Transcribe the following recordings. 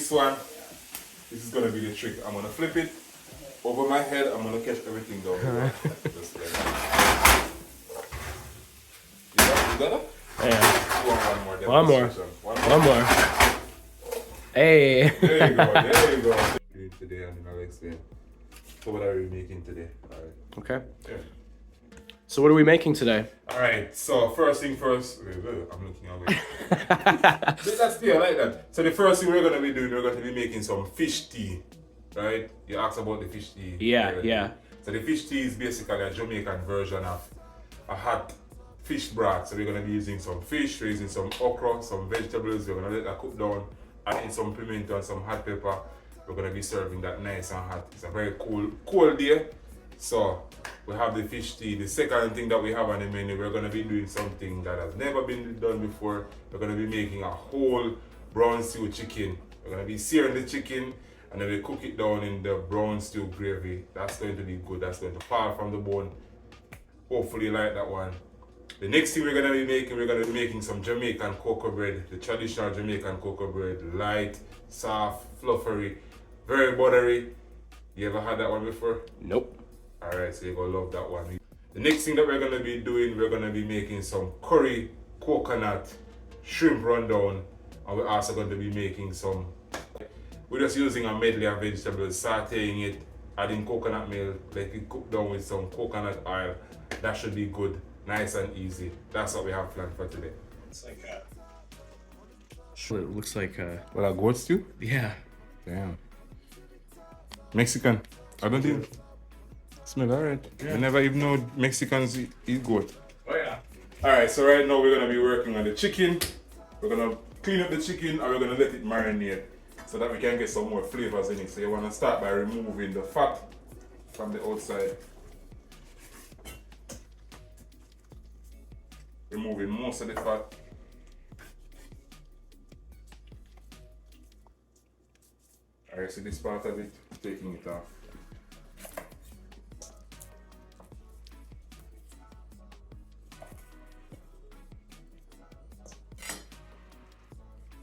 this one, this is gonna be the trick. I'm gonna flip it over my head. I'm gonna catch everything down. Just like that. You got it? Yeah. One more. One more. One more. Hey. There you go. There you go. Today, and then I'll explain. So what are we making today? All right. Okay. Yeah. So what are we making today? All right. So first thing first. Wait, I'm looking away. That's clear, like that. So the first thing we're gonna be doing, we're going to be making some fish tea, right? You asked about the fish tea. Yeah. So the fish tea is basically a Jamaican version of a hot fish broth. So we're gonna be using some fish, we're using some okra, some vegetables. We're gonna let that cook down, add in some pimento and some hot pepper. We're gonna be serving that nice and hot. It's a very cold day. So we have the fish tea. The second thing that we have on the menu, we're gonna be doing something that has never been done before. We're gonna be making a whole brown stew chicken. We're gonna be searing the chicken and then we cook it down in the brown stew gravy. That's going to be good. That's going to fall from the bone. Hopefully you like that one. The next thing we're gonna be making some Jamaican cocoa bread, the traditional Jamaican cocoa bread, light, soft, fluffery, very buttery. You ever had that one before? Nope. Alright, so you're gonna love that one. The next thing that we're gonna be doing, we're gonna be making some curry, coconut, shrimp rundown, and we're also going to be making some. We're just using a medley of vegetables, sautéing it, adding coconut milk, let it cook down with some coconut oil. That should be good. Nice and easy. That's what we have planned for today. It's like it looks like What, a goat stew? yeah. Damn. Mexican. I don't think. Smell alright. Yeah. I never even know Mexicans eat goat. Oh yeah. Alright, so right now we're gonna be working on the chicken. We're gonna clean up the chicken and we're gonna let it marinate so that we can get some more flavors in it. So you wanna start by removing the fat from the outside. Removing most of the fat. Alright, so this part of it, taking it off.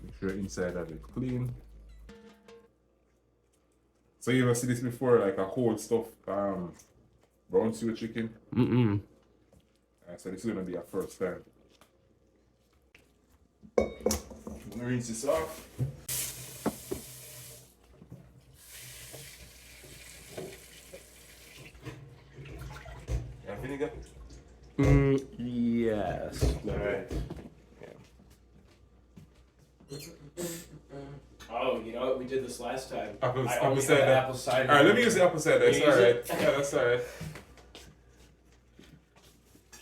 Make sure inside of it clean. So you ever see this before, like a whole stuff brown stew chicken? Mm-mm. So this is gonna be our first time. I'm gonna rinse this off. You have vinegar? Yes. Alright. Oh, you know what? We did this last time. Apple Apple cider. Alright, let me use the apple cider. That's Can you use alright. it? Yeah, that's alright.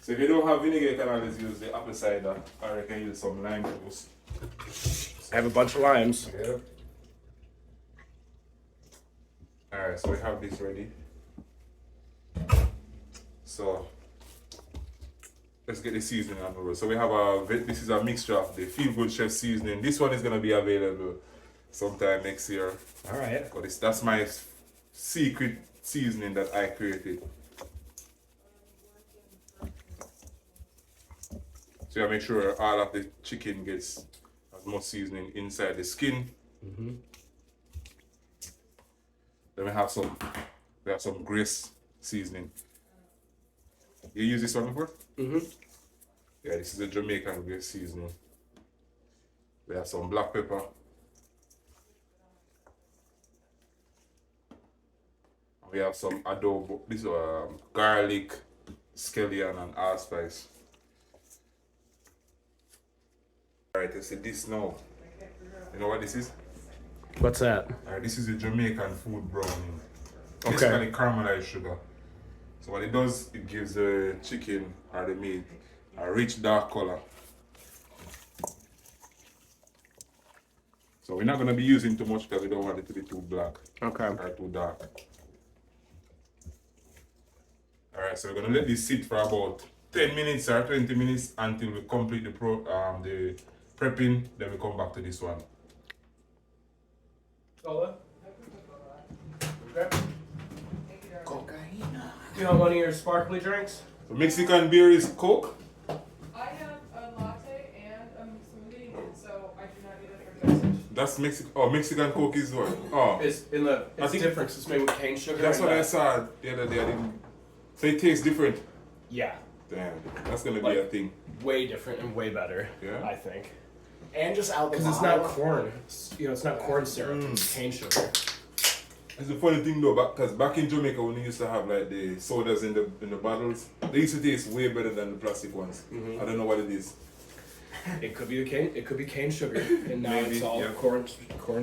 So if you don't have vinegar, you can always use the apple cider, or you can use some lime juice. I have a bunch of limes. Yeah. Alright, so we have this ready. So let's get the seasoning on the road. So we have this is a mixture of the Feel Good Chef seasoning. This one is gonna be available sometime next year. All right. But that's my secret seasoning that I created. So you make sure all of the chicken gets as much seasoning inside the skin. Mm-hmm. Then we have some grace seasoning. You use this one before? Mm-hmm. Yeah, this is a Jamaican grace seasoning. We have some black pepper. We have some adobo. This is garlic, scallion, and allspice. Alright, let's see this now. You know what this is? What's that? Alright, this is a Jamaican food browning. Okay. Basically caramelized sugar. So what it does, it gives the chicken or the meat a rich dark color. So we're not going to be using too much because we don't want it to be too black. Okay. Or too dark. Alright, so we're going to let this sit for about 10 minutes or 20 minutes until we complete the prepping. Then we come back to this one. Cola? Okay. You want one of your sparkly drinks? So Mexican beer is Coke. I have a latte and a smoothie, so I do not need a drink. That's Mexican. Oh, Mexican Coke is what? Oh, It's think- different. 'Cause it's made with cane sugar. that's and what I that. saw the other day. I didn't. So it tastes different. Yeah, Damn, that's gonna be Like- a thing. way different and way better. Yeah? I think. And just out the Because it's not corn. It's not corn syrup. It's cane sugar. It's a funny thing though, because back in Jamaica when they used to have like the sodas in the bottles, they used to taste way better than the plastic ones. I don't know what it is. It could be the cane. It could be cane sugar, and now Maybe, it's all yeah. corn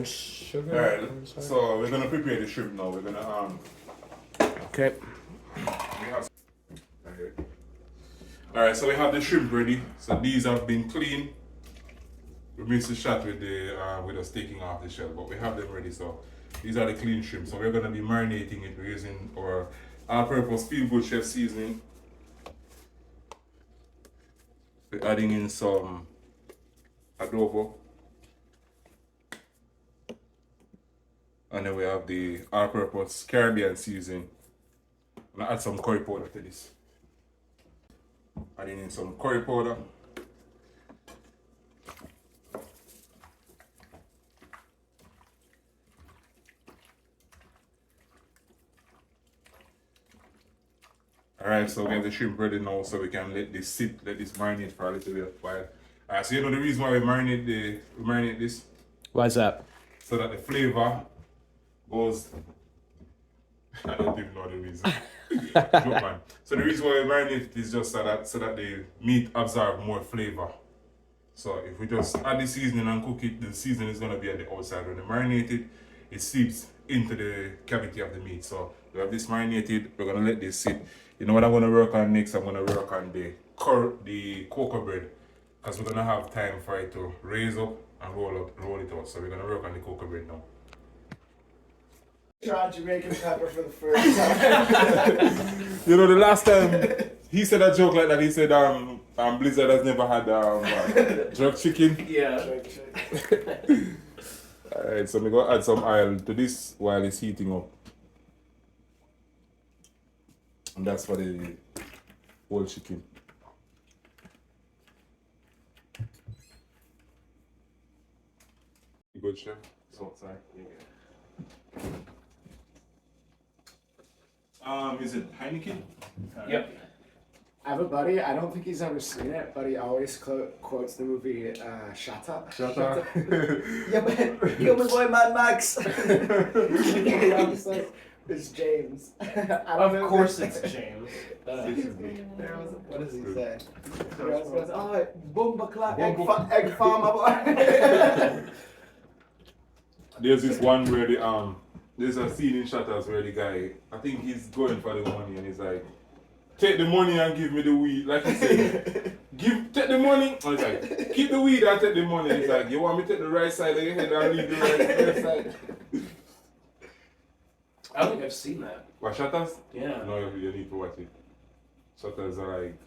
sugar. All right, so we're gonna prepare the shrimp now. We're gonna Okay. we have. All right, so we have the shrimp ready. So these have been cleaned. We missed the shot with us taking off the shell, but we have them ready. So these are the clean shrimp. So we're gonna be marinating it. We're using our all-purpose Feel Good Chef seasoning. We're adding in some adobo, and then we have the all-purpose Caribbean seasoning. I'm gonna add some curry powder to this. Adding in some curry powder. Alright, so we have the shrimp ready now, so we can let this sit, let this marinate for a little bit while. Alright, so you know the reason why we marinate this? Why is that? So that the flavor goes. I don't even know the reason. Joke, man. So the reason why we marinate it is just so that the meat absorb more flavor. So if we just add the seasoning and cook it, the seasoning is gonna be on the outside. When you marinate it, it seeps into the cavity of the meat. So we have this marinated, we're gonna let this sit. You know what I'm gonna work on next? I'm gonna work on the cocoa bread. Because we're gonna have time for it to raise up and roll it out. So we're gonna work on the cocoa bread now. Tried Jamaican pepper for the first time. You know, the last time he said a joke like that, he said Blizzard has never had jerk chicken. Yeah. Alright, so we're gonna add some oil to this while it's heating up. And that's for the whole chicken. You good, chef? So, sorry. Is it Heineken? Yep. I have a buddy, I don't think he's ever seen it, but he always quotes the movie Shut Up. Shut up. Yeah, but kill my boy Mad Max. He always says, it's James. I don't know Of course it's James. What does he say? He always goes, oh, Bumba Clap, Bumba- egg farmer boy. There's this one where there's a scene in Shutters where the guy, I think he's going for the money and he's like, take the money and give me the weed. Like he said, take the money. And he's like, keep the weed and take the money. He's like, you want me to take the right side of your head and leave the right side? I don't think I've seen that. What, Shutters? Yeah. No, you need to watch it. Shutters are like,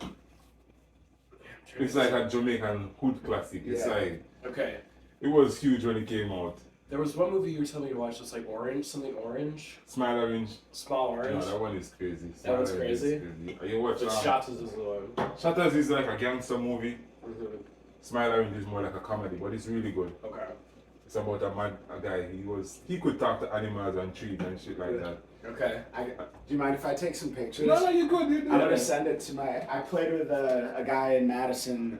it's like a Jamaican hood classic. It's Yeah. like, Okay. it was huge when it came out. There was one movie you were telling me to watch that's like orange, something orange. Smile Orange. Small No, orange. that one is crazy. That one's Smile Orange is crazy? You watch But Shots is the one. Shutters is like a gangster movie. Mhm. Smile Orange is more like a comedy, but it's really good. Okay. It's about a guy. He could talk to animals and trees and shit like that. Okay. Do you mind if I take some pictures? No, you're good. You're I'm good. gonna send it to I played with a guy in Madison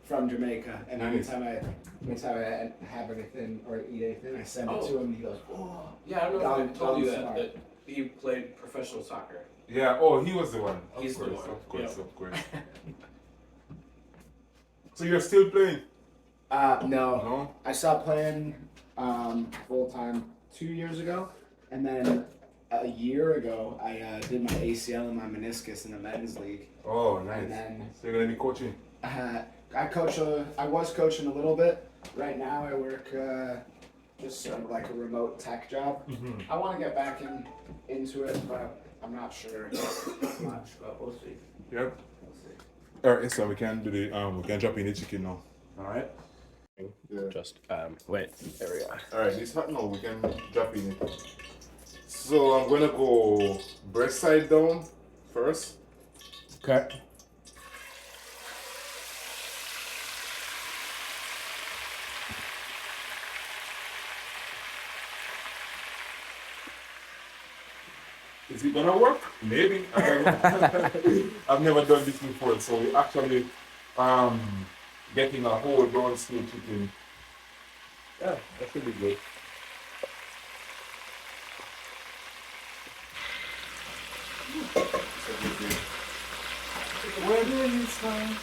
from Jamaica, and Nice. anytime I have anything or eat anything, I send it Oh. to him. And he goes, "Oh, Yeah, I don't know if I told you Down that, smart. that he played professional soccer. Yeah. Oh, he was the one. He's the one, Of course. yeah. Of course. So you're still playing? no, No. I stopped playing full time 2 years ago, and then a year ago I did my ACL and my meniscus in the men's league. Oh, nice. And then So you're gonna be coaching? I was coaching a little bit. Right now I work just sort of like a remote tech job. I want to get back into it, but I'm not sure much. But we'll see. Yep. We'll see. All right. So we can do we can drop in the chicken now. All right. Yeah. Just wait. There we are. All right. This hot now. We can drop in it. So I'm gonna go breast side down first. Okay. Is it gonna work? Maybe. I don't know. I've never done this before, so we're actually getting a whole brown stew chicken. Yeah, that should be good. Where do you stand?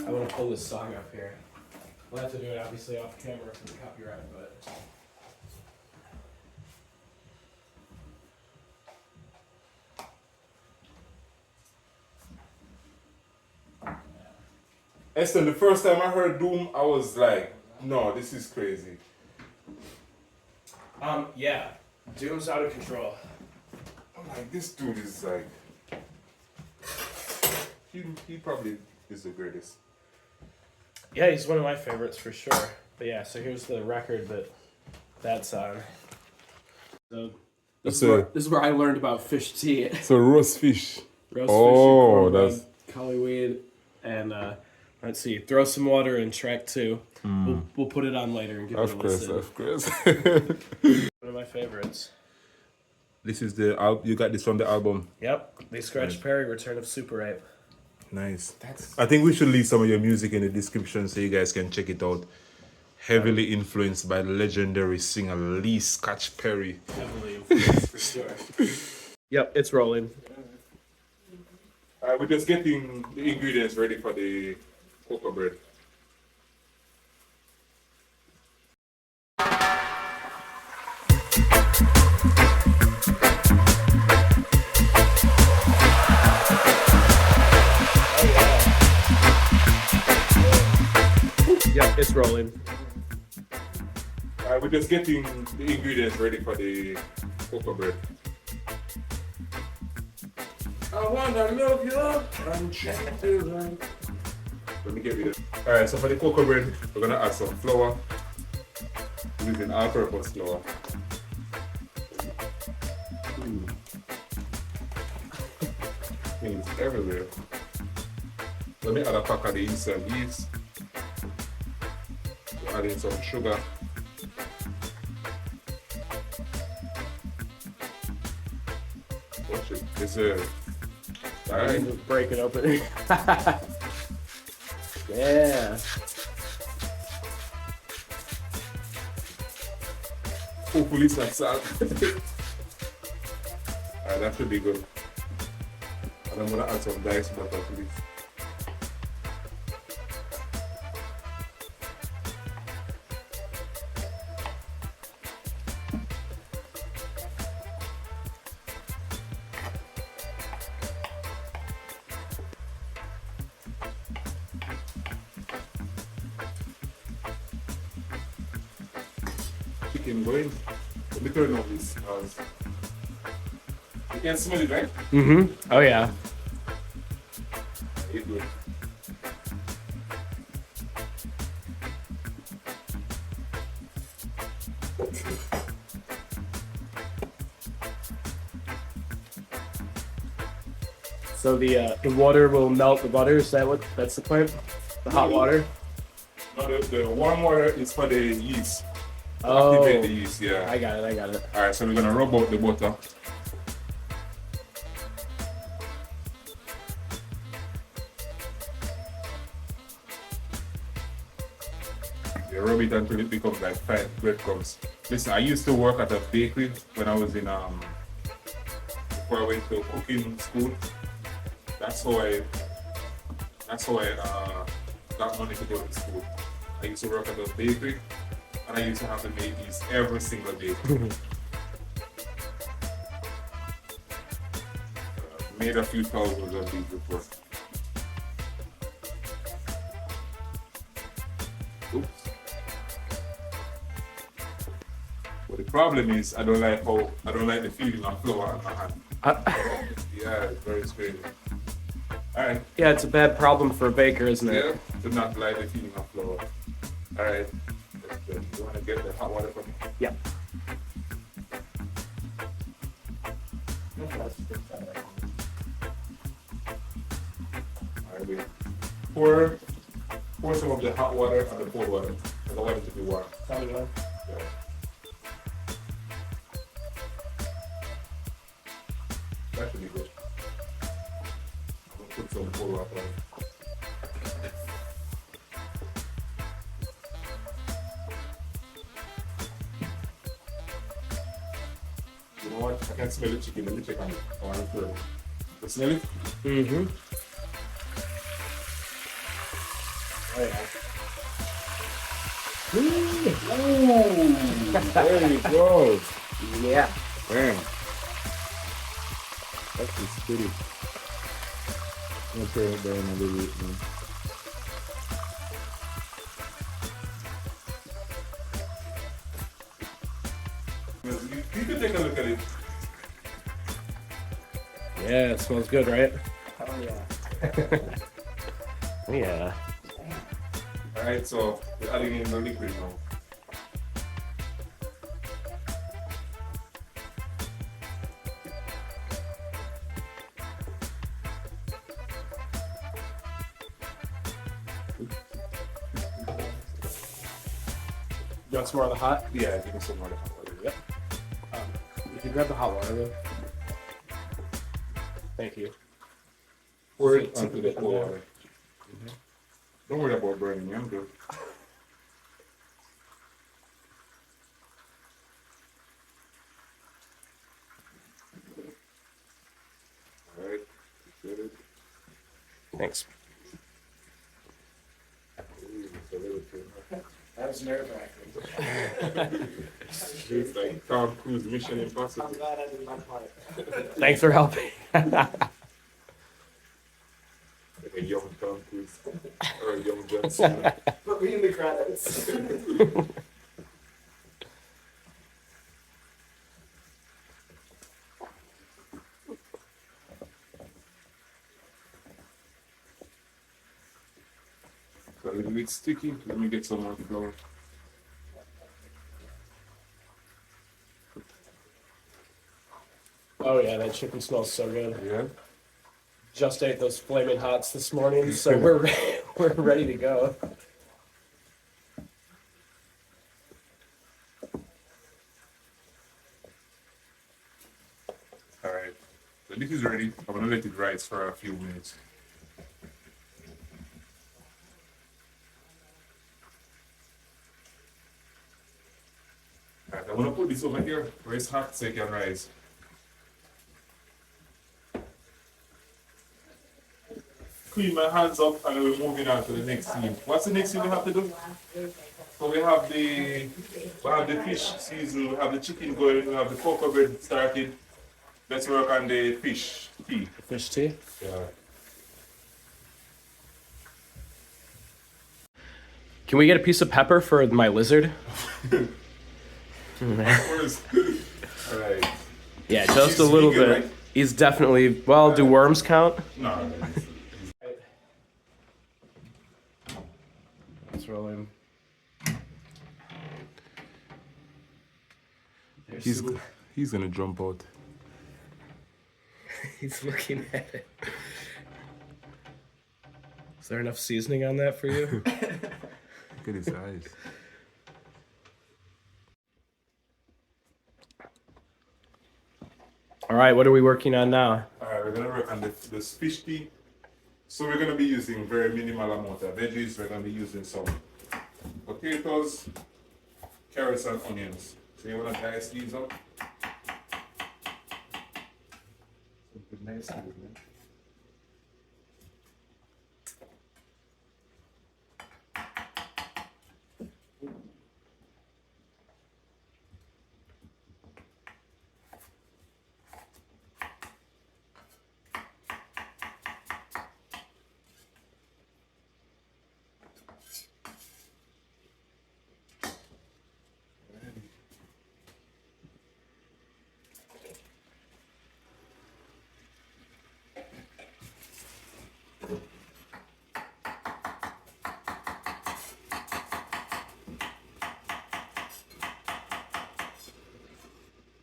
I want to pull this song up here. We'll have to do it obviously off camera for the copyright, but. Esther, the first time I heard Doom, I was like, no, this is crazy. Yeah. Doom's out of control. I'm like, this dude is like, he probably is the greatest. Yeah, he's one of my favorites for sure. But yeah, so here's the record that's on. So this is where I learned about fish tea. So roast fish. Roast Oh, fish, that's collyweed, and let's see, throw some water in track 2. We'll put it on later and give it a listen. Of course. One of my favorites. This is the you got this from the album. Yep, they scratched Perry, Return of Super Ape. Nice. I think we should leave some of your music in the description so you guys can check it out. Heavily influenced by the legendary singer Lee Scratch Perry. Heavily influenced for sure. Yep, it's rolling. We're just getting the ingredients ready for the cocoa bread. Yep, it's rolling. We're just getting the ingredients ready for the cocoa bread. I wanna love you until let me get rid of it. Alright, so for the cocoa bread, we're gonna add some flour. We're using all-purpose flour. Things everywhere. Let me add a pack of the instant yeast. We're adding some sugar. Watch it. Dessert. Alright. Just break it open. Yeah. Hopefully it's not salt. Alright, that should be good. And I'm gonna add some diced butter to this. Chicken going. Let me turn on this because you can smell it, right? Mm-hmm. Oh yeah. It's good. So the water will melt the butter. Is that's the point? The hot water. No, the warm water is for the yeast. Oh, Activate the yeast, yeah. I got it. Alright, so we're gonna rub out the butter. You rub it until it becomes like fine breadcrumbs. Listen, I used to work at a bakery when I was in before I went to cooking school. That's how I got money to go to school. I used to work at a bakery and I used to have to make these every single day. Made a few thousands of these before. Oops. But the problem is I don't like the feeling of flour on my hand. Yeah, it's very strange. Alright. Yeah, it's a bad problem for a baker, isn't it? Yeah, do not like the feeling of flour. Alright. You wanna get the hot water for me? Yeah. Alright, we pour pour some of the hot water and the cold water. I don't want it to be warm. Tell me one. Yeah. That should be good. I'm gonna put some cold water on. You know what? I can smell the chicken. Let me check on it. I want to feel it. You smell it? Mm-hmm. Oh, yeah. Ooh, there you go. Yeah. Man, that is pretty. I'm gonna turn it down a little bit, man. You can take a look at it. Yeah, it smells good, right? Oh yeah. Yeah. Alright, so we're adding in the liquid now. You want some more of the hot? Yeah, give me some more. Yep. If you grab the hot water, though. Thank you. Pour it onto the cold water. Don't worry about burning me, I'm good. Alright, good. Thanks. It's a little too much. That was nerve-wracking. It's like Tom Cruise Mission Impossible. I'm glad I did my part. Thanks for helping. Like a young Tom Cruise or a young John Cena. Put me in the credits. So a little bit sticky. Let me get some more flour. Oh yeah, that chicken smells so good. Yeah. Just ate those flaming hots this morning, so we're ready to go. Alright. So this is ready. I'm gonna let it rise for a few minutes. Alright, I'm gonna put this over here where it's hot so it can rise. Clean my hands up and we're moving on to the next scene. What's the next thing we have to do? So we have the fish season, we have the chicken going, we have the cocoa bread started. Let's work on the fish tea. Fish tea. Yeah. Can we get a piece of pepper for my lizard? Alright. Yeah, just He's a little vegan, bit. right? He's definitely. Well, do worms count? No. Let's roll him. He's gonna jump out. He's looking at it. Is there enough seasoning on that for you? Look at his eyes. All right, what are we working on now? Alright, we're gonna work on this fish tea. So we're gonna be using very minimal amount of veggies. We're gonna be using some potatoes, carrots, and onions. So you wanna dice these up. Nice, man.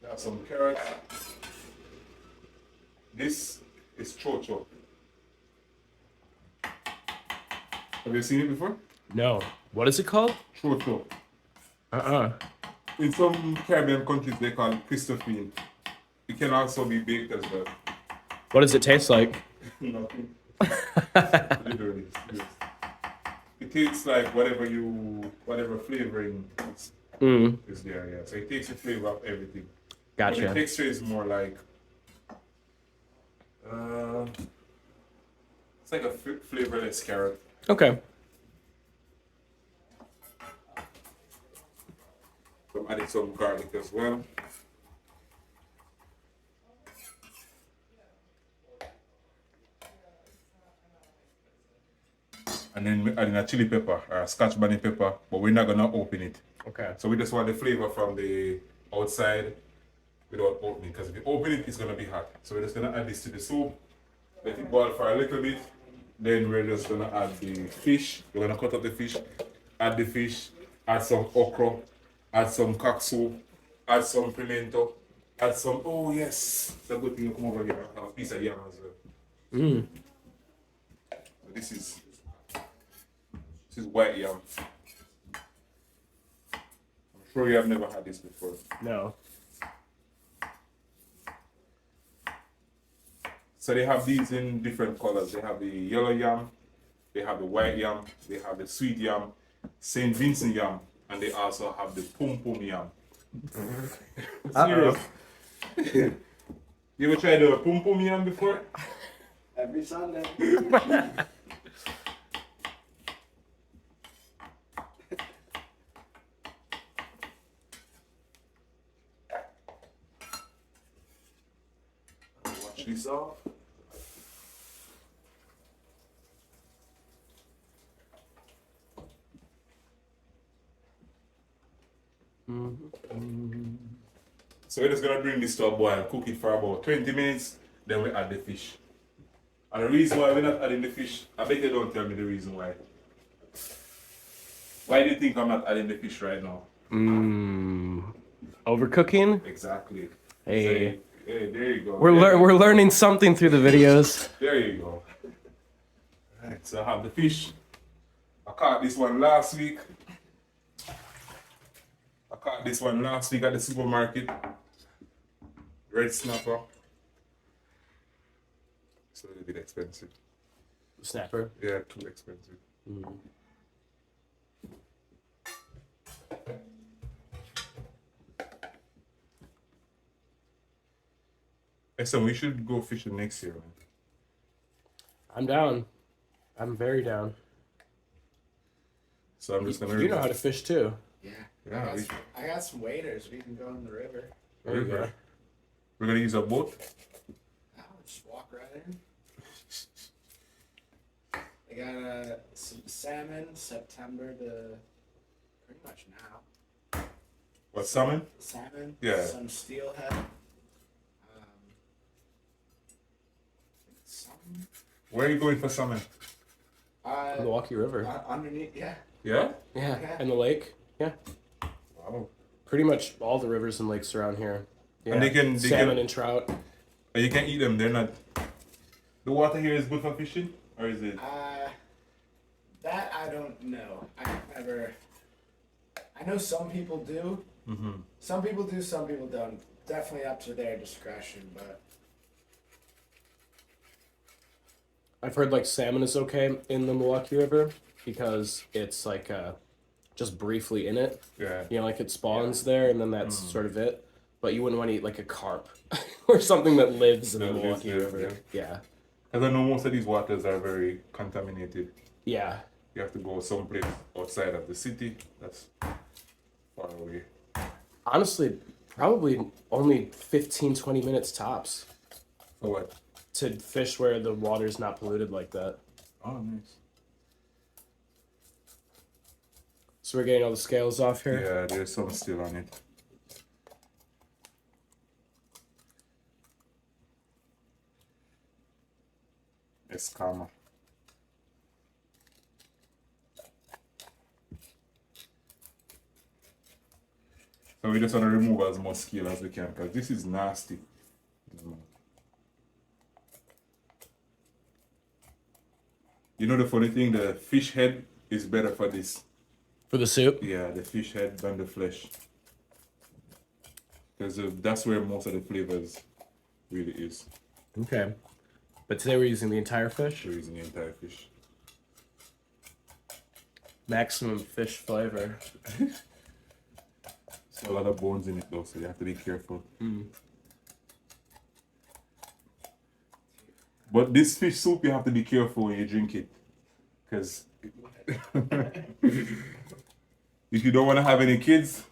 Got some carrots. This is chocho. Have you seen it before? No. What is it called? Choto. Uh-uh. In some Caribbean countries, they call it Christophine. It can also be baked as well. What does it taste like? Nothing. Literally. Yes. It tastes like whatever flavoring is there, yeah. So it takes the flavor of everything. But the Gotcha. texture is more like, it's like a flavorless carrot. Okay. So I'm adding some garlic as well. And then we're adding a chili pepper or a scotch bonnet pepper, but we're not gonna open it. Okay. So we just want the flavor from the outside without opening, because if you open it, it's gonna be hot. So we're just gonna add this to the soup, let it boil for a little bit. Then we're just gonna add the fish. We're gonna cut up the fish, add the fish, add some okra, add some cock soup, add some pimento, add some, oh yes, it's a good thing you come over here and have a piece of yam as well. So this is white yam. I'm sure you have never had this before. No. So they have these in different colors. They have the yellow yam, they have the white yam, they have the sweet yam, St. Vincent yam, and they also have the pum pum yam. Serious. You ever tried the pum pum yam before? Every Sunday. Wash this off. So we're just gonna bring this to a boil, cook it for about 20 minutes, then we add the fish. And the reason why we're not adding the fish, I bet you don't tell me the reason why. Why do you think I'm not adding the fish right now? Overcooking? Exactly. Hey. Hey, there you go. We're learning something through the videos. There you go. Alright, so I have the fish. I caught this one last week. At the supermarket. Red snapper. It's a little bit expensive. Snapper. Yeah, too expensive. Listen, we should go fishing next year, man. I'm down. I'm very down. So I'm just gonna. You know how to fish too. Yeah. Yeah, I got some waders. We can go in the river. There you go. We're gonna use a boat. I'll just walk right in. I got some salmon September to pretty much now. What, salmon? Salmon. Yeah. Some steelhead. Some. Where are you going for salmon? Milwaukee River. Underneath, yeah. Yeah? Yeah. Yeah. And the lake. Yeah. Wow. Pretty much all the rivers and lakes around here. Yeah. And they salmon can, and trout. and you can eat them. They're not. The water here is good for fishing, or is it? That I don't know. I know some people do. Mm-hmm. Some people do, some people don't. Definitely up to their discretion, but I've heard like salmon is okay in the Milwaukee River because it's like just briefly in it. Yeah. You know, like it spawns there and then that's sort of it. But you wouldn't want to eat like a carp or something that lives in the That lives Milwaukee there, River. Yeah. Because I know most of these waters are very contaminated. Yeah. You have to go someplace outside of the city. That's far away. Honestly, probably only 15, 20 minutes tops For what? to fish where the water's not polluted like that. Oh, nice. So we're getting all the scales off here. Yeah, there's some still on it. Escama. So we just want to remove as much scale as we can because this is nasty. You know the funny thing, the fish head is better for this. For the soup? Yeah, the fish head than the flesh. Because that's where most of the flavors really is. Okay. But today we're using the entire fish? We're using the entire fish. Maximum fish flavor. A lot of bones in it though, so you have to be careful. But this fish soup, you have to be careful when you drink it. Because if you don't want to have any kids,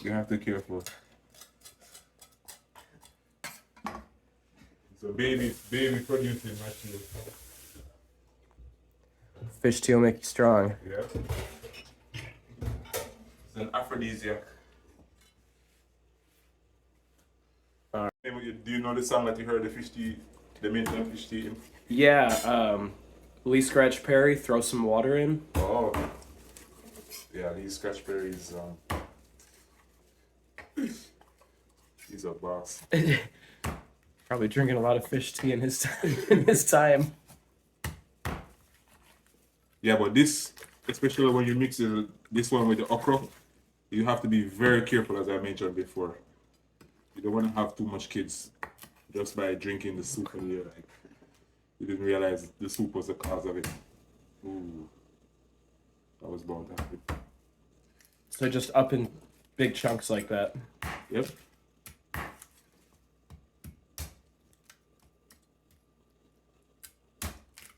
you have to be careful. So baby producing material. Fish tea will make you strong. Yeah. It's an aphrodisiac. Do you know the song that you heard, the fish tea, the mention fish tea? Yeah, Lee Scratch Perry, throw some water in. Oh. Yeah, Lee Scratch Perry is he's a boss. Probably drinking a lot of fish tea in his time. Yeah, but this, especially when you mix this one with the okra, you have to be very careful, as I mentioned before. You don't want to have too much kids just by drinking the soup and you're like, you didn't realize the soup was the cause of it. Ooh, that was bound to happen. So just up in big chunks like that. Yep.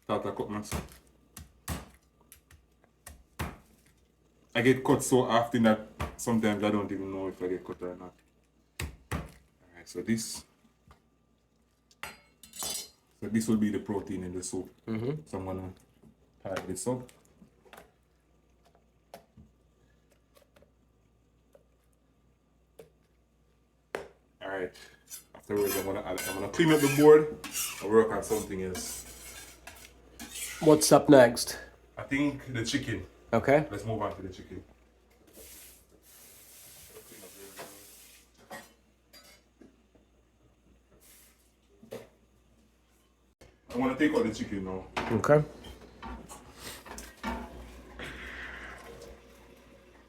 Tata cut myself. I get cut so often that sometimes I don't even know if I get cut or not. Alright, so this will be the protein in the soup. So I'm gonna tie this up. Alright. Afterwards I'm gonna clean up the board and work on something else. What's up next? I think the chicken. Okay. Let's move on to the chicken. I want to take out the chicken now. Okay.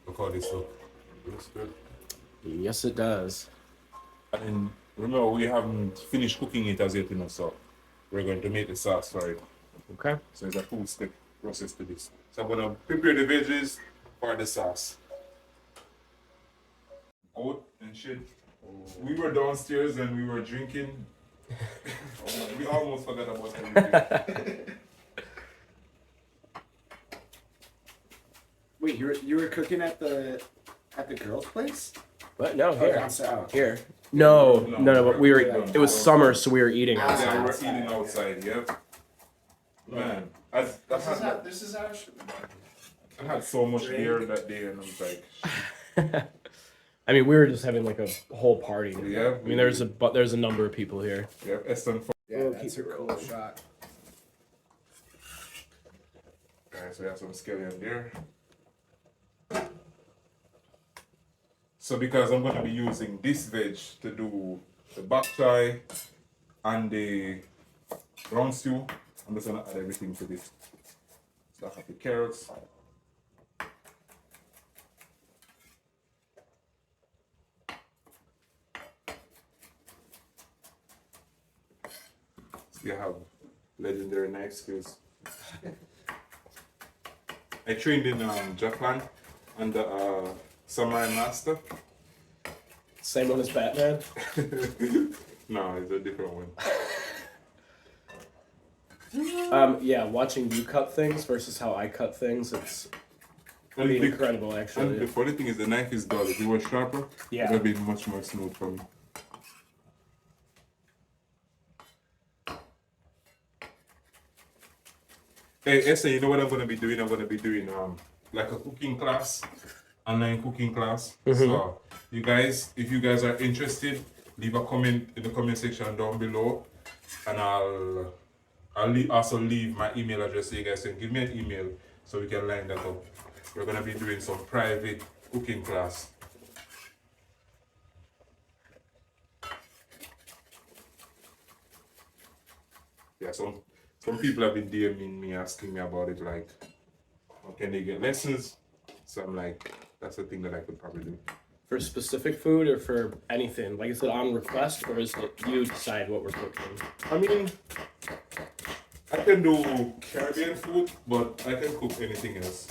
Look how this look. It looks good. Yes, it does. And remember, we haven't finished cooking it as yet, so we're going to make the sauce for it. Okay. So it's a full-step process to this. So I'm going to prepare the veggies for the sauce. Goat and shit. We were downstairs and we were drinking. We almost forgot about everything. Wait, you were cooking at the girls' place? What? No, Oh, here. downstairs. Here. No, but we were. It was summer, so we were eating Yeah, outside. we were eating outside, yep. Man, This is how it should be. I had so much beer that day and I was like, I mean, we were just having like a whole party. yeah. I mean, there's a number of people here. Yeah, Eston. Yeah, that's a cool shot. Alright, so we have some scallion there. So because I'm going to be using this veg to do the bok choy and the brown stew, I'm just going to add everything to this. So I have the carrots. So you have legendary knife skills. I trained in Japan under Samurai Master. Same one as Batman. No, it's a different one. Yeah, watching you cut things versus how I cut things, it's pretty incredible, And actually. the funny thing is, the knife is dull. If it was sharper, Yeah. it would have been much more smooth for me. Hey, Esther, you know what I'm going to be doing? I'm going to be doing like a cooking class, online cooking class. So, you guys, if you guys are interested, leave a comment in the comment section down below, and I'll also leave my email address so you guys can give me an email so we can line that up. We're going to be doing some private cooking class. Yeah, some people have been DMing me asking me about it, like or can they get lessons? So I'm like, that's the thing that I could probably do. For specific food or for anything? Like, is it on request or is it you decide what we're cooking? I mean, I can do Caribbean food, but I can cook anything else.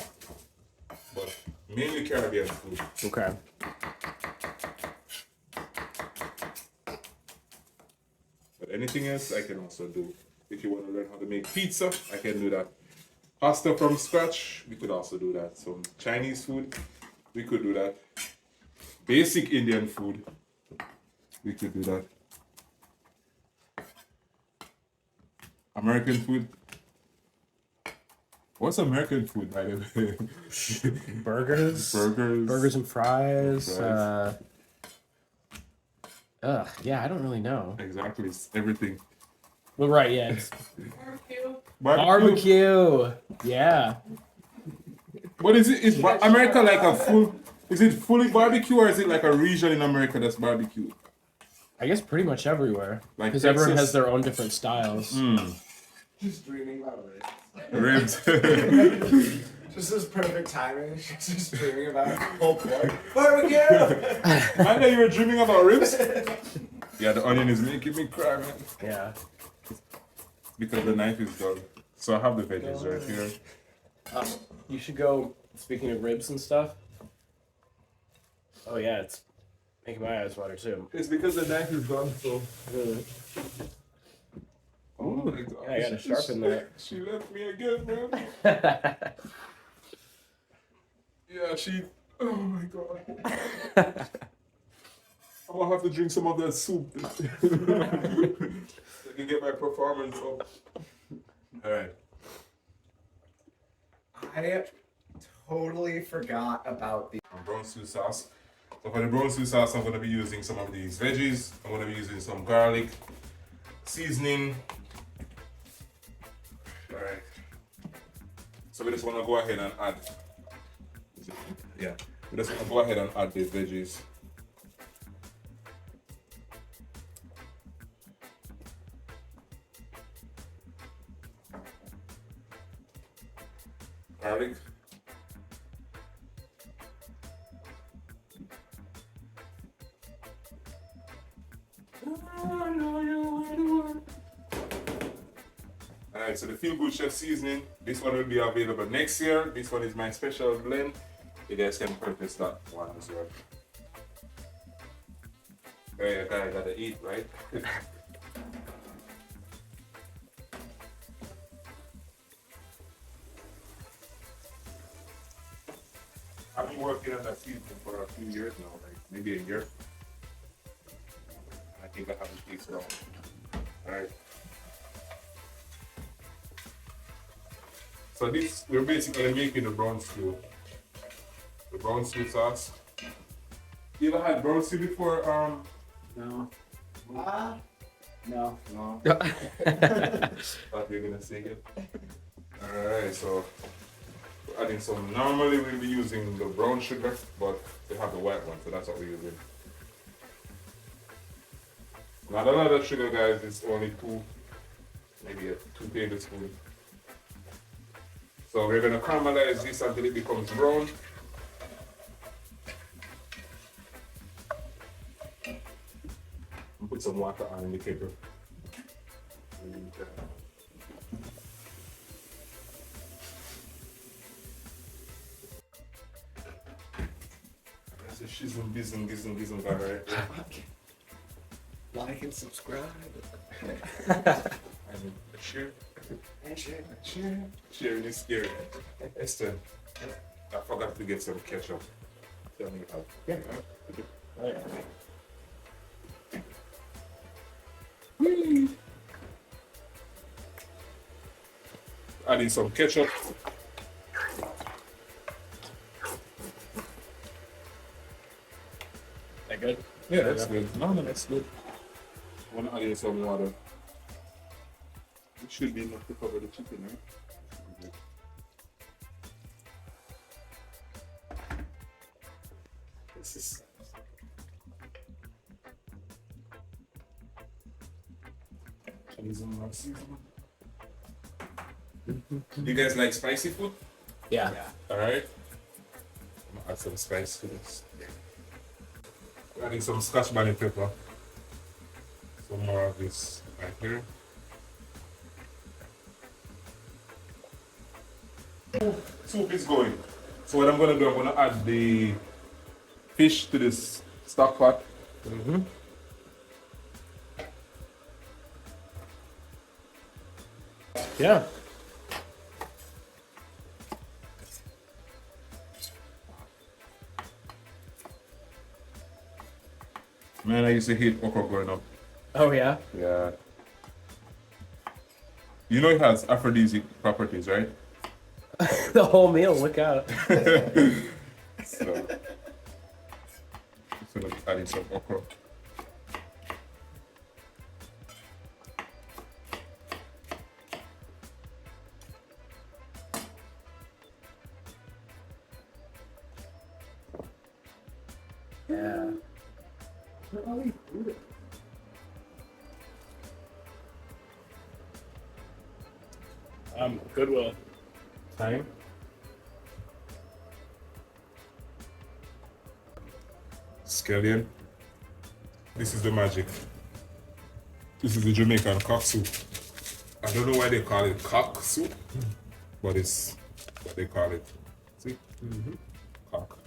But mainly Caribbean food. Okay. But anything else I can also do. If you want to learn how to make pizza, I can do that. Pasta from scratch, we could also do that. Some Chinese food, we could do that. Basic Indian food, we could do that. American food. What's American food, by the way? Burgers. Burgers and fries. Yeah, I don't really know. Exactly, it's everything. Well, right, yeah. It's Barbecue. barbecue. Yeah. What is it? Is America like a full? Is it fully barbecue or is it like a region in America that's barbecue? I guess pretty much everywhere. Like Because everyone Texas? has their own different styles. Just dreaming about Ribs. it. Just this perfect timing. She's just dreaming about pulled pork. Barbecue! I know you were dreaming about ribs. Yeah, the onion is making me cry, man. Yeah. Because the knife is dull. So I have the veggies right here. You should go, speaking of ribs and stuff. Oh, yeah, it's making my eyes water, too. It's because the knife is dull, so. Oh my god. Yeah, I gotta sharpen that. She left me again, man. Yeah, she. Oh my god. I'm gonna have to drink some of that soup. So I can get my performance up. Alright. I totally forgot about the. Brown stew sauce. So for the brown stew sauce, I'm gonna be using some of these veggies. I'm gonna be using some garlic, seasoning. Alright. So we just wanna go ahead and add. Yeah. We just wanna go ahead and add the veggies. Garlic. Alright, so the Feel Good Chef seasoning, this one will be available next year. This one is my special blend. You guys can purchase that one as well. Okay, I gotta eat, right? I've been working on that seasoning for a few years now, like maybe a year. I think I have the taste down. Alright. So this, we're basically making the brown stew. The brown stew sauce. You ever had brown stew before? No. No. No. Thought you were gonna say it. Alright, so we're adding some. Normally we'll be using the brown sugar, but they have the white one, so that's what we're using. Not a lot of sugar, guys. It's only maybe 2 tablespoons. So we're gonna caramelize this until it becomes brown. And put some water on in the kettle. That's a shizzle, bizzle, alright. Like and subscribe. And share. And share. Sharing is scary. Esther, I forgot to get some ketchup. Tell me how. Yeah. Adding some ketchup. That good? Yeah, that's good. No, that's good. I want to add in some water. It should be enough to cover the chicken, right? Okay. This is. You guys like spicy food? Yeah. Alright. I'm gonna add some spice to this. Adding some scotch bonnet pepper. Some more of this right here. Soup is going. So what I'm gonna do, I'm gonna add the fish to this stock pot. Mm-hmm. Yeah. Man, I used to hate okra growing up. Oh yeah. Yeah. You know it has aphrodisiac properties, right? The whole meal. Look out. So, adding some okra. Yeah. Goodwill. Time. Scallion. This is the magic. This is the Jamaican cock soup. I don't know why they call it cock soup, but it's what they call it. See? Mm-hmm. Cock.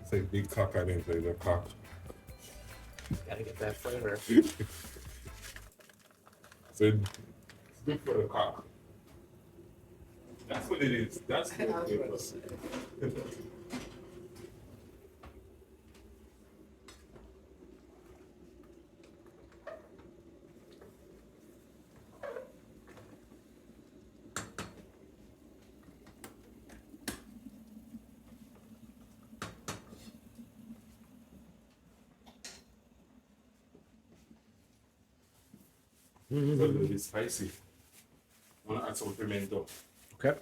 It's like big cock and then there's a cock. Gotta get that flavor. So it's good for the cock. That's what it is. That's what it is. It's a little bit spicy. I want to add some pimento. Okay.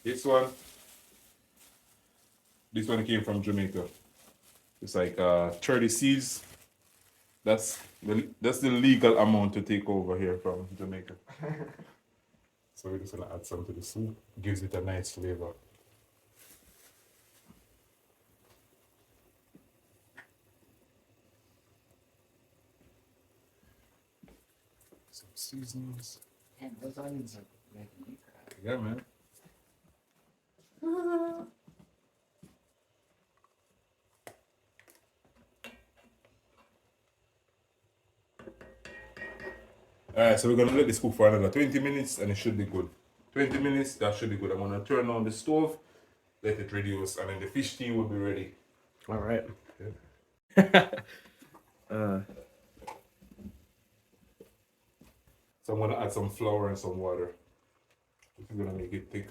This one came from Jamaica. It's like 30 C's. That's the legal amount to take over here from Jamaica. So we're just gonna add some to the soup. Gives it a nice flavor. Some seasonings. Man, those onions are making me cry. Yeah, man. Alright, so we're gonna let this cook for another 20 minutes and it should be good. 20 minutes, that should be good. I'm gonna turn on the stove, let it reduce, and then the fish tea will be ready. All right. So I'm gonna add some flour and some water. This is gonna make it thick.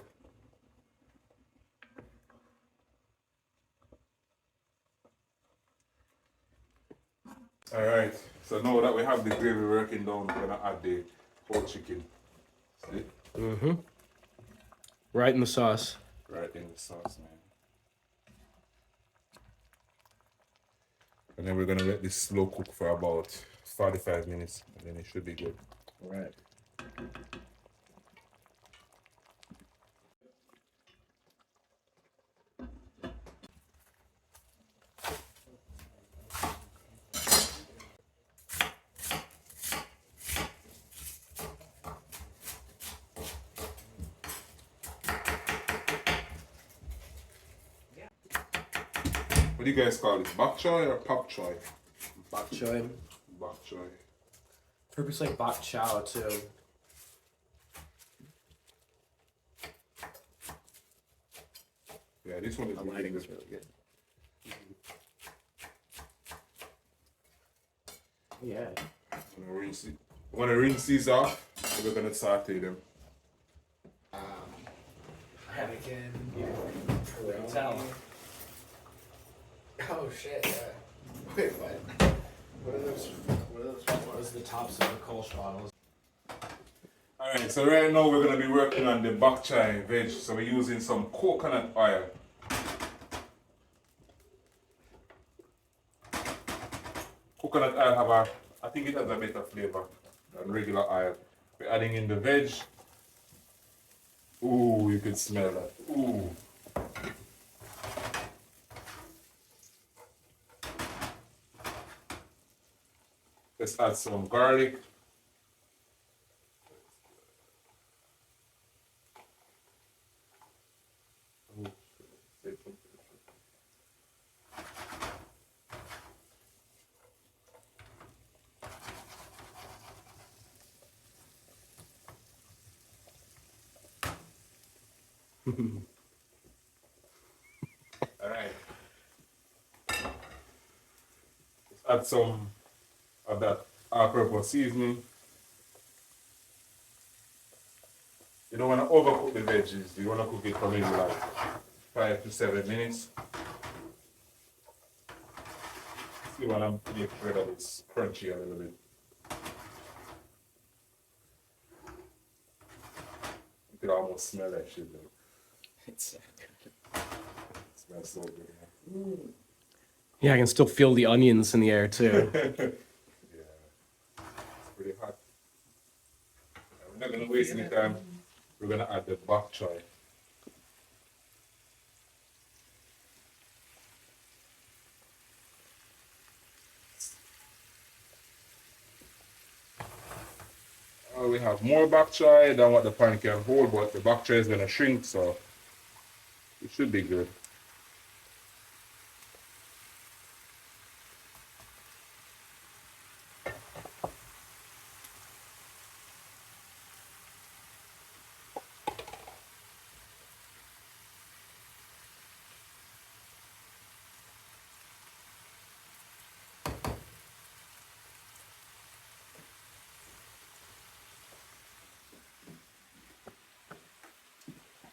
Alright, so now that we have the gravy working down, we're gonna add the whole chicken. See? Mm-hmm. Right in the sauce. Right in the sauce, man. And then we're gonna let this slow cook for about 45 minutes, and then it should be good. All right. What do you guys call it? Bok choy or pop choy? Bok choy. Bok choy. Purpose like bok chow too. Yeah, this one is The really lighting good. is really good. Yeah. When I rinse these off, we're gonna saute them. Anakin. Yeah. Tell. Oh shit, yeah. Wait, what? What are those? What are those for? Those are the tops of the Kolsch bottles. Alright, so right now we're gonna be working on the bok choy veg. So we're using some coconut oil. Coconut oil I think it has a better flavor than regular oil. We're adding in the veg. Ooh, you can smell that. Ooh. Let's add some garlic. All right. Let's add some of that all-purpose seasoning. You don't want to overcook the veggies. You want to cook it for maybe like 5 to 7 minutes. You want to make sure that it's crunchy a little bit. You can almost smell that shit though. It's It smells so good. Man. yeah, I can still feel the onions in the air too. Yeah, it's pretty hot. We're not gonna waste any time. We're gonna add the bok choy. We have more bok choy than what the pan can hold, but the bok choy is gonna shrink, so it should be good.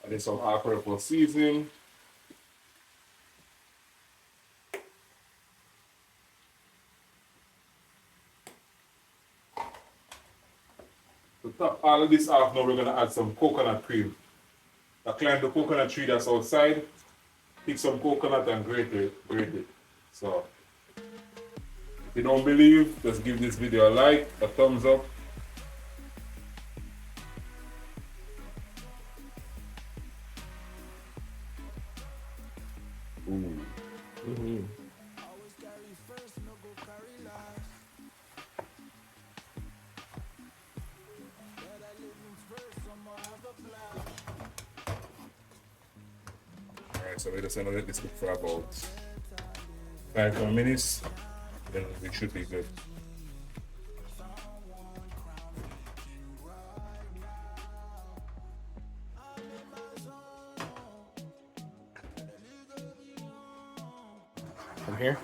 Add some all-purpose seasoning. To top all of this off, now we're gonna add some coconut cream. I climb the coconut tree that's outside, pick some coconut and grate it. So, if you don't believe, just give this video a like, a thumbs up. Ooh. Mhm. Alright, so we're just gonna let this cook for about 5 more minutes, then we should be good. From here,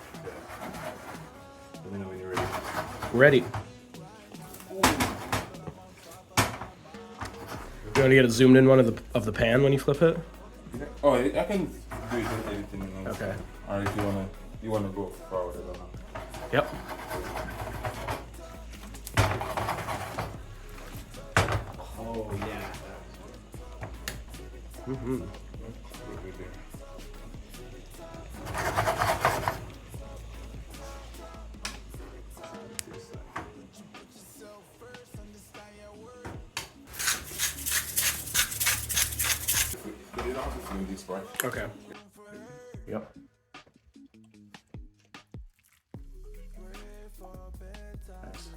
Let me know when you're ready. ready. You want to get it zoomed in one of the pan when you flip it? Oh, I can do it with anything. You know. Okay. Or if you wanna go forward, I don't know. Yep. Oh yeah. Mm-hmm. But you don't have to film this part. Okay. Yep. Nice.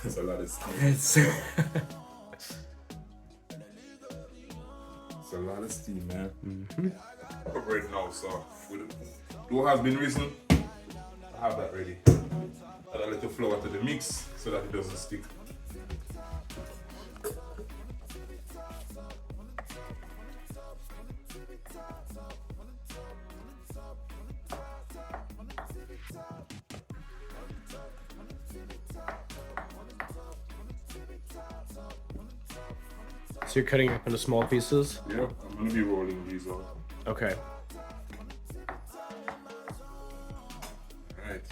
It's a lot of steam. It's It's a lot of steam, man. Right now, so dough has been risen. I have that ready. Add a little flour to the mix so that it doesn't stick. So you're cutting it up into small pieces? Yeah, I'm gonna be rolling these out. Okay. Alright.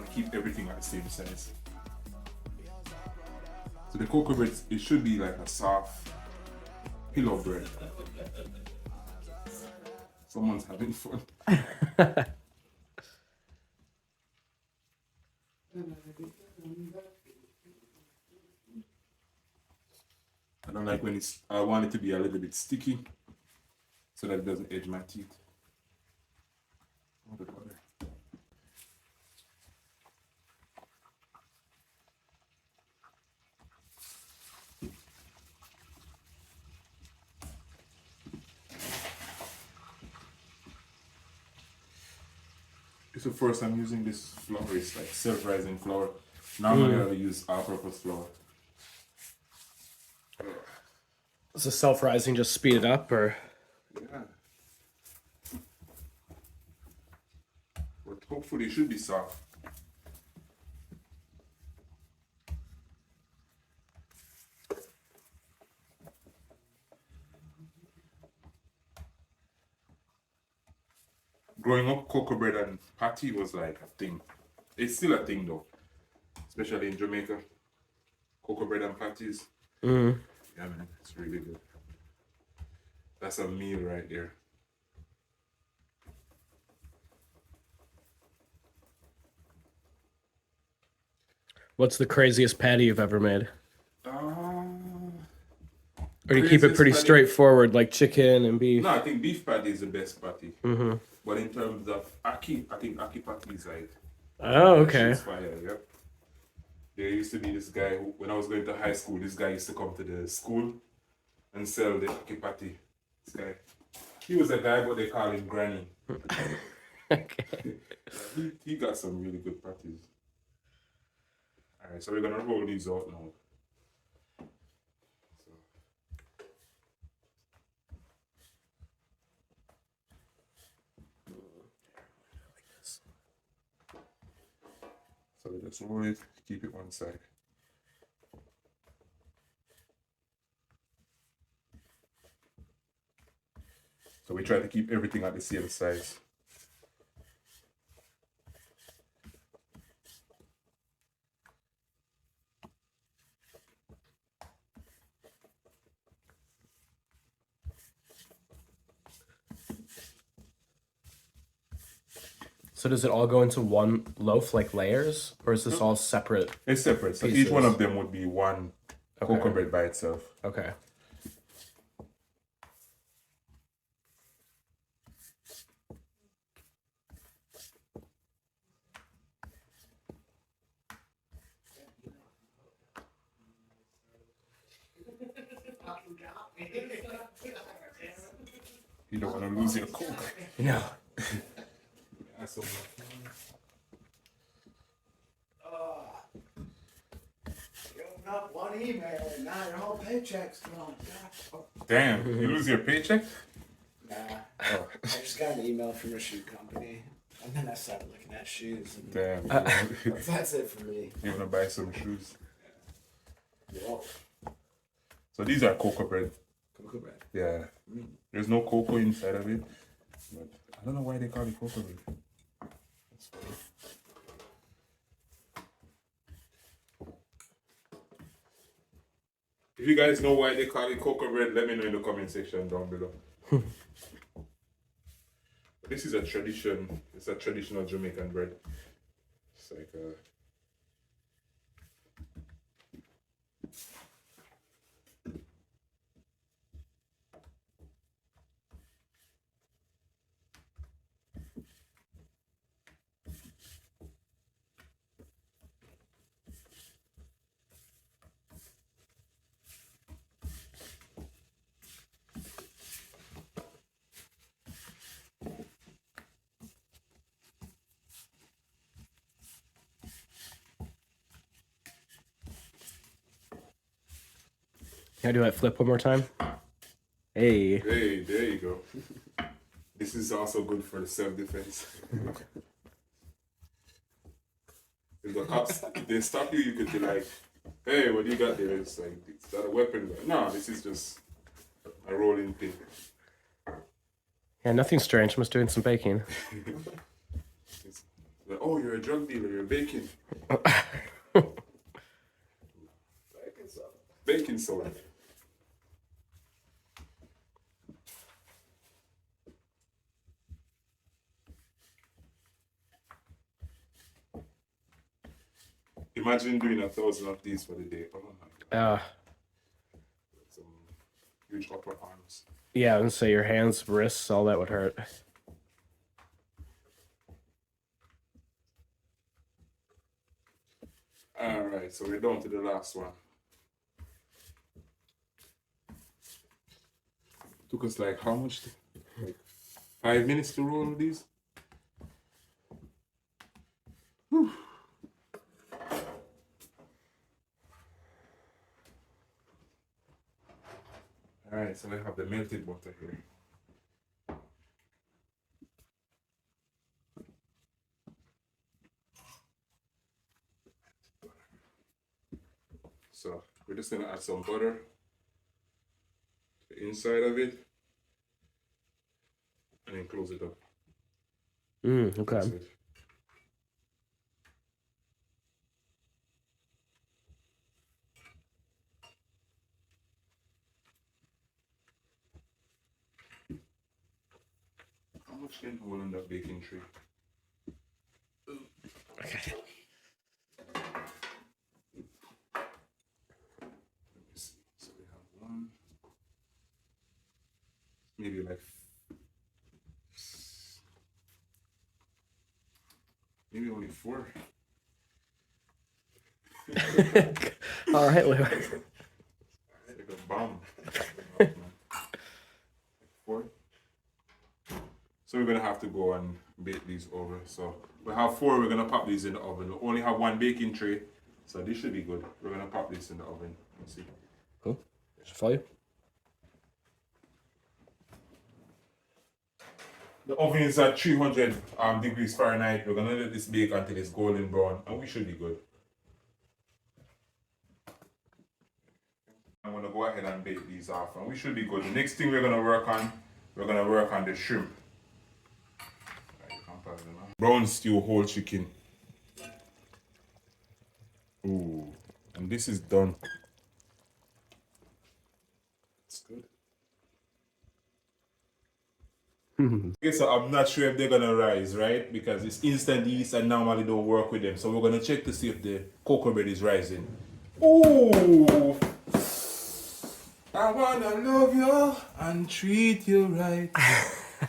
want to keep everything at the same size. So the cocoa bread, it should be like a soft pillow bread. Someone's having fun. I don't like when I want it to be a little bit sticky so that it doesn't edge my teeth. It's the first time using this flour. It's like self-rising flour. Normally I would use all-purpose flour. Does the self-rising just speed it up, or? Yeah. But hopefully it should be soft. Growing up, cocoa bread and patty was like a thing. It's still a thing though, especially in Jamaica. Cocoa bread and patties. Mm. Yeah, man, it's really good. That's a meal right there. What's the craziest patty you've ever made? Or do you keep it Craziest pretty patty? straightforward, like chicken and beef? No, I think beef patty is the best patty. Mm-hmm. But in terms of ackee, I think ackee patty is like Oh, okay. shit's fire, yep. There used to be this guy who, when I was going to high school, this guy used to come to the school and sell the ackee patty. This guy, he was a guy, but they call him Granny. Okay. He got some really good patties. Alright, so we're gonna roll these out now. So we just roll it, keep it one side. So we try to keep everything at the same size. So does it all go into one loaf, like layers, or is this all separate? It's separate, so each Pieces. one of them would be one Okay. cocoa bread by itself. Okay. You don't want to lose your coke. No. Yeah, so You open up one email and now your whole paycheck's gone. damn, you lose your paycheck? Nah, Oh, I just got an email from a shoe company, and then I started looking at shoes, and damn. that's it for me. You want to buy some shoes? Whoa. So these are cocoa bread. Cocoa bread. Yeah. There's no cocoa inside of it. But I don't know why they call it cocoa bread. That's funny. If you guys know why they call it cocoa bread, let me know in the comment section down below. This is a tradition. It's a traditional Jamaican bread. It's like a... Can I do that flip one more time? Hey. Hey, there you go. This is also good for the self-defense. If the cops, if they stop you, you could be like, hey, what do you got there? It's like, is that a weapon? No, this is just a rolling pin. Yeah, nothing strange. I'm just doing some baking. Oh, you're a drug dealer. You're baking. Baking soda. Imagine doing 1,000 of these for the day. Oh my God. Some huge upper arms. Yeah, and so your hands, wrists, all that would hurt. Alright, so we're down to the last one. Took us like how much? Like 5 minutes to roll these? Whew. Alright, so we have the melted butter here. So we're just gonna add some butter to the inside of it and then close it up. Okay. That's it. How much can hold on that baking tray? Okay. Let me see. So we have one, maybe like maybe only 4. All right, Lou. Like a bomb. 4. So we're gonna have to go and bake these over. So we have 4. We're gonna pop these in the oven. We only have 1 baking tray, so this should be good. We're gonna pop this in the oven. Let's see. Cool. For you. The oven is at 300 degrees Fahrenheit. We're gonna let this bake until it's golden brown, and we should be good. I'm gonna go ahead and bake these off, and we should be good. The next thing we're gonna work on the shrimp. Brown stew whole chicken. Ooh, and this is done. It's good. Okay, so I'm not sure if they're gonna rise, right? Because it's instant yeast and normally don't work with them. So we're gonna check to see if the cocoa bread is rising. Ooh! I wanna love you and treat you right.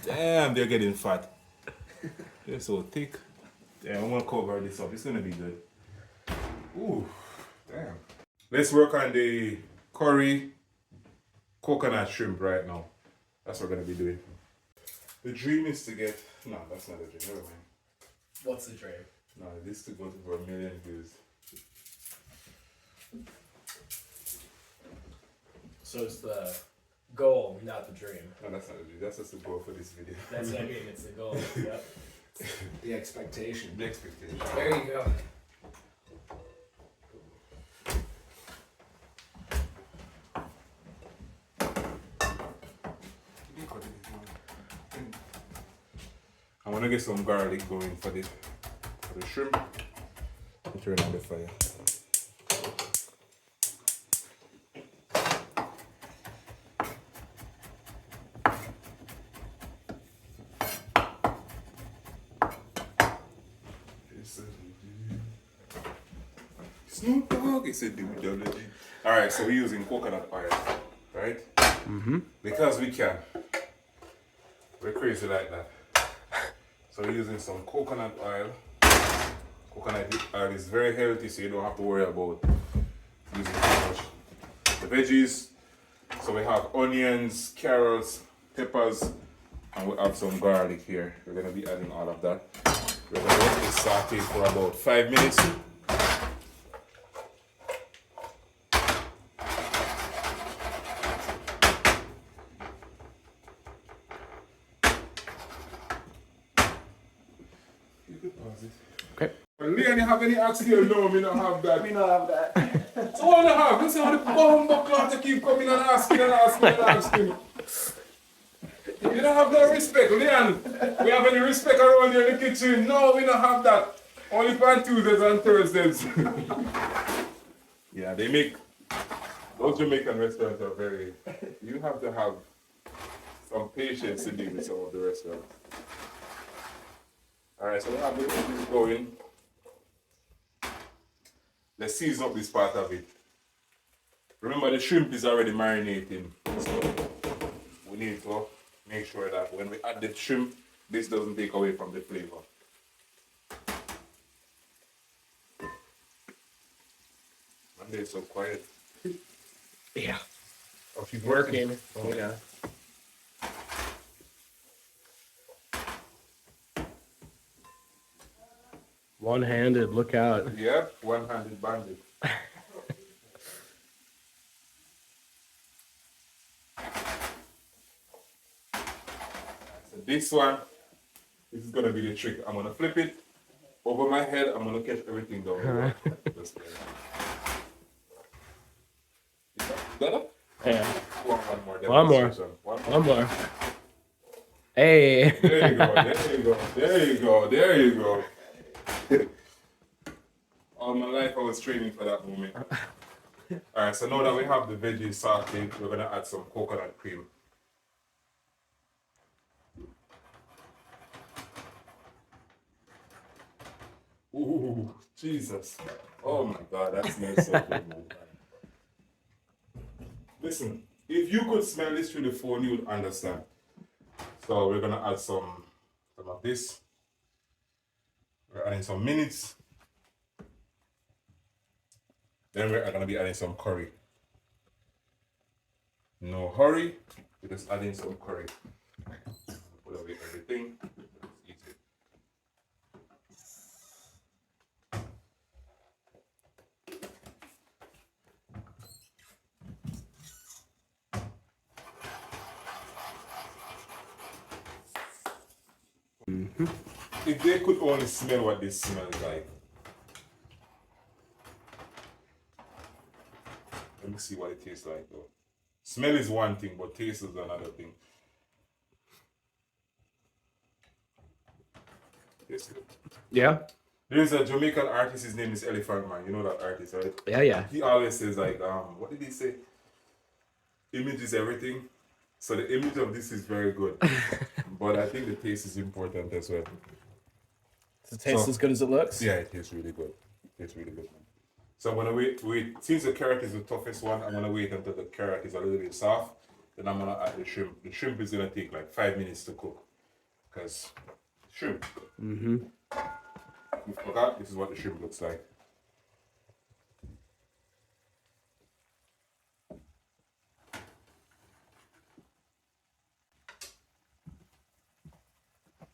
Damn, they're getting fat. They're so thick. Damn, I'm gonna cover this up. It's gonna be good. Ooh, damn. Let's work on the curry coconut shrimp right now. That's what we're gonna be doing. The dream is to get. No, that's not the dream. Never mind. What's the dream? No, this is to go for 1 million views. So it's the goal, not the dream. No, that's not the dream. That's just the goal for this video. That's what I mean. It's the goal. Yep. The expectation. The expectation. There you go. I want to get some garlic going for the shrimp. Turn on the fire. Snoop Dogg, it's a WWG. Alright, so we're using coconut oil, right? Mm-hmm. Because we can. We're crazy like that. So we're using some coconut oil. Coconut oil is very healthy, so you don't have to worry about using too much. The veggies, so we have onions, carrots, peppers, and we have some garlic here. We're going to be adding all of that. We're going to let this saute for about 5 minutes. Okay. Leon, you have any axe here? No, we don't have that. We don't have that. So what do you have? You see how the bumbo clock to keep coming and asking and asking and asking. You don't have no respect, Leon. We have any respect around here in the kitchen? No, we don't have that. Only on Tuesdays and Thursdays. Yeah, they make those Jamaican restaurants are very. You have to have some patience to deal with some of the restaurants. All right, so we have this going. Let's season up this part of it. Remember, the shrimp is already marinating, so we need to make sure that when we add the shrimp, this doesn't take away from the flavor. And they're so quiet. Yeah. Oh, she's Working. Oh. Yeah. One-handed, look out. Yep, one-handed bandit. So this one, this is gonna be the trick. I'm gonna flip it over my head. I'm gonna catch everything down. Just there. Is that better? Yeah. One more. One more. demonstration. One more. Hey. There you go. There you go. There you go. There you go. All my life I was training for that moment. Alright, so now that we have the veggies sauteed, we're gonna add some coconut cream. Ooh, Jesus. Oh my God, that smells so good, man. Listen, if you could smell this through the phone, you would understand. So we're gonna add some of this. We're adding some minutes. Then we're gonna be adding some curry. No hurry, we're just adding some curry. Put away everything. It's easy. If they could only smell what this smells like. Let me see what it tastes like though. Smell is one thing, but taste is another thing. Tastes good. Yeah. There's a Jamaican artist, his name is Elephant Man. You know that artist, right? Yeah, yeah. He always says like, what did he say? Image is everything. So the image of this is very good. But I think the taste is important as well. Does it taste So- as good as it looks? Yeah, it tastes really good. It tastes really good, man. So I'm gonna wait. Since the carrot is the toughest one, I'm gonna wait until the carrot is a little bit soft. Then I'm gonna add the shrimp. The shrimp is gonna take like 5 minutes to cook. Because shrimp. Mm-hmm. You forgot, this is what the shrimp looks like.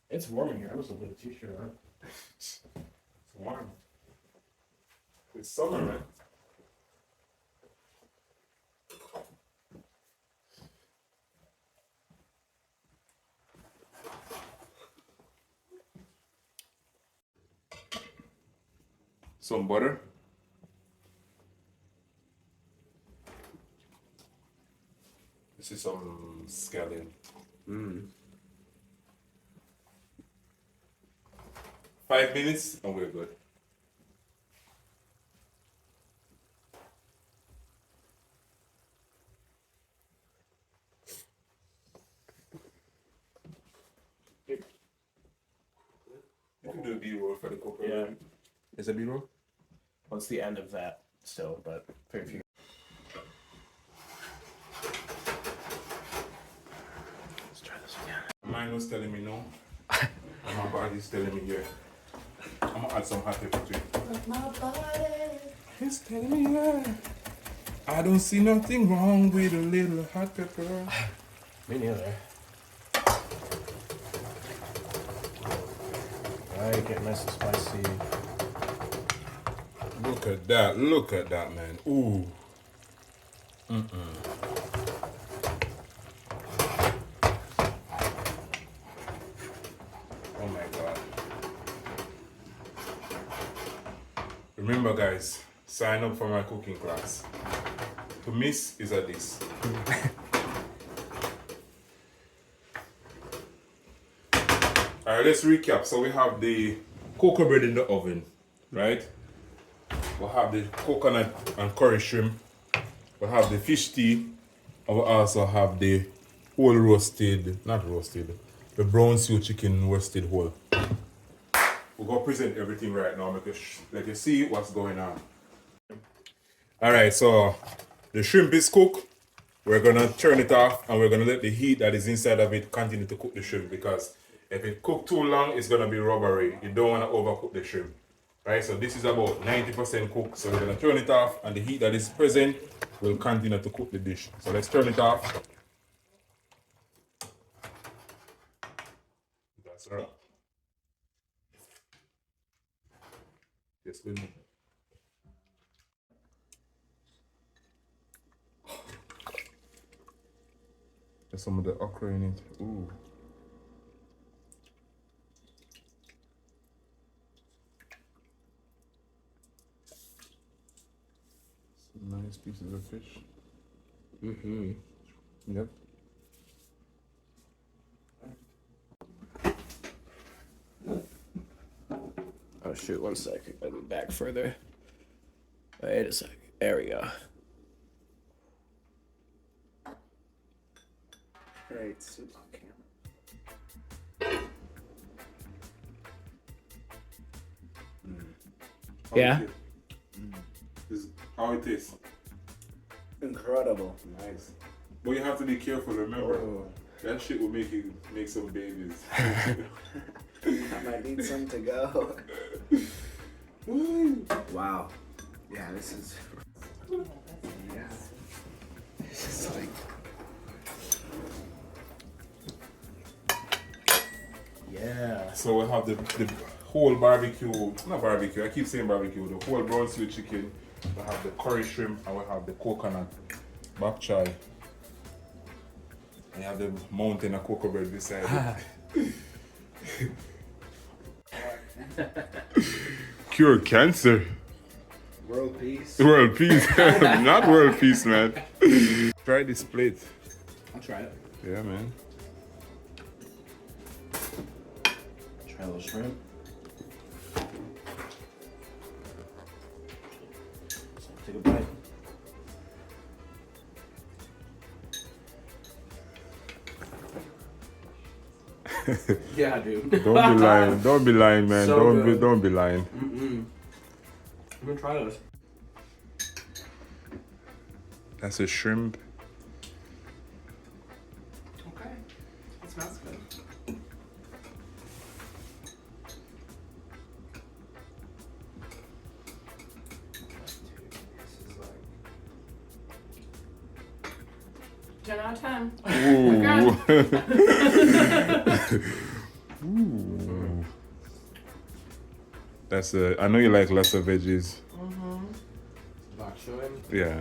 It's warm in here. I was a little t-shirt on. It's warm. It's summer, man. Some butter. This is some scallion. 5 minutes and we're good. You can do a B-roll for the cooker. Yeah. Is it B-roll? Well, it's the end of that still, but very few. Let's try this again. Mine was telling me no. And my body's telling me yeah. I'm gonna add some hot pepper to it. But my body. It's telling me yeah. I don't see nothing wrong with a little hot pepper. Me neither. Alright, get nice and spicy. Look at that, man. Ooh. Oh my God. Remember guys, sign up for my cooking class. To miss is a this. Alright, let's recap. So we have the cocoa bread in the oven. right? We'll have the coconut and curry shrimp. We'll have the fish tea. And we'll also have the whole the brown stew chicken roasted whole. We're gonna present everything right now, let you see what's going on. Alright, so the shrimp is cooked. We're gonna turn it off and we're gonna let the heat that is inside of it continue to cook the shrimp, because if it cooks too long, it's gonna be rubbery. You don't wanna overcook the shrimp. Right, so this is about 90% cooked. So we're gonna turn it off and the heat that is present will continue to cook the dish. So let's turn it off. That's right. Yes, good. There's some of the okra in it. Ooh. Some nice pieces of fish. Mm-hmm. Yep. Oh shoot, one sec. Let me back further. Wait a sec. There we go. Great soup on camera. Yeah. This is how it is. Incredible. Nice. But you have to be careful, remember. Oh. That shit will make some babies. I might need some to go. Wow. Yeah, this is. Yeah. This is like. Yeah. So we'll have the whole barbecue, not barbecue, I keep saying barbecue, the whole brown stew chicken. We'll have the curry shrimp and we'll have the coconut bok choy. And you have the mountain of cocoa bread beside it. Cure cancer. World peace. World peace. Not world peace, man. Try this plate. I'll try it. Yeah, man. Try a little shrimp. Take a bite. Yeah, dude. Don't be lying. Don't be lying, man. So good. Don't be lying. I'm gonna try this. That's a shrimp. Okay. It smells good. This is like 10 out of 10. Ooh. Ooh. That's I know you like lots of veggies. bok choy. Yeah.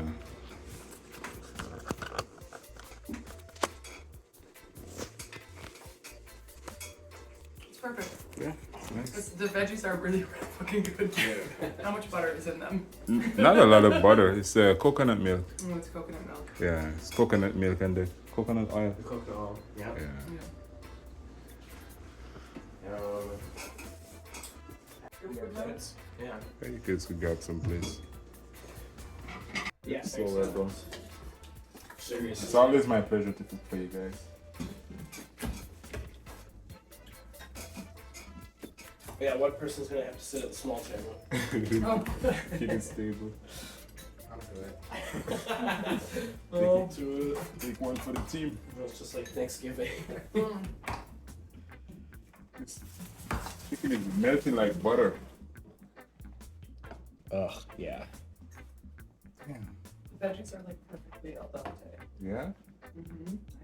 It's perfect. Yeah. Nice. The veggies are really, really fucking good. How much butter is in them? Not a lot of butter. It's coconut milk. Oh, it's coconut milk. Yeah, it's coconut milk and the coconut oil. The coconut oil. Yeah. Yeah. Yeah. You kids could grab some, please. Yeah. So well done. Seriously. It's always my pleasure to cook for you guys. Yeah, one person's gonna have to sit at the small table. Oh. Keep it stable. I'll do it. Take one for the team. It's just like Thanksgiving. This chicken is melting like butter. Ugh, yeah. Veggies are like perfectly al dente. Yeah?